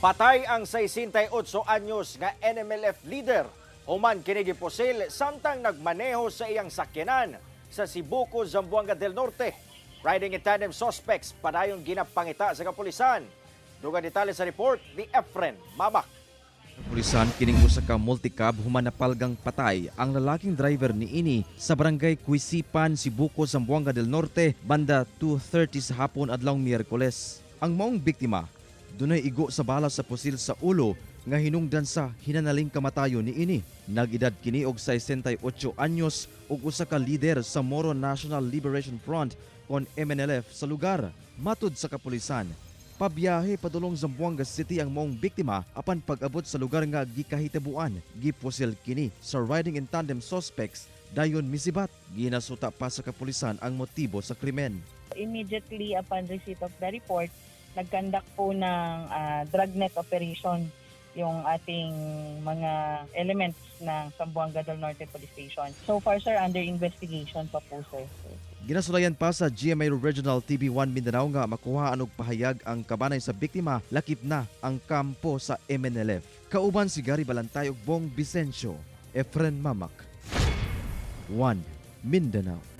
Patay ang 68 anyos nga MNLF leader. Human kini gipusil samtang nagmaneho sa iyang sakyanan sa Sibuco, Zamboanga del Norte. Riding-in-tandem suspects padayong ginapangita sa kapulisan. Dugang detalye sa report ni Efren Mamak. Pulisan kining usa ka multicab human napalgang patay ang lalaking driver niini sa barangay Kuisipan, Sibuco, Zamboanga del Norte banda 2:30 sa hapon adlawng Miyerkules. Ang maong biktima dunay igo sa bala sa pusil sa ulo nga hinungdan sa hinanaling kamatayon niini. Nag-edad kini og 68 anyos ug usa ka lider sa Moro National Liberation Front kon MNLF sa lugar. Matud sa kapulisan, pabiyahe padulong Zamboanga City ang maong biktima apan pag-abot sa lugar nga gikahitabuan, gipusil kini sa riding-in-tandem suspects dayon misibat. Ginasuta pa sa kapulisan ang motibo sa krimen. Immediately upon receipt of the report, nag-conduct po ng dragnet operation yung ating mga elements ng Zamboanga del Norte Police Station. So far, sir, under investigation pa po, sir. Ginasulayan pa sa GMA Regional TV1 Mindanao nga makuhaan og pahayag ang kabanay sa biktima lakip na ang kampo sa MNLF. Kauban si Gary Balantay ug Bong Vicencio, Efren Mamak, 1 Mindanao.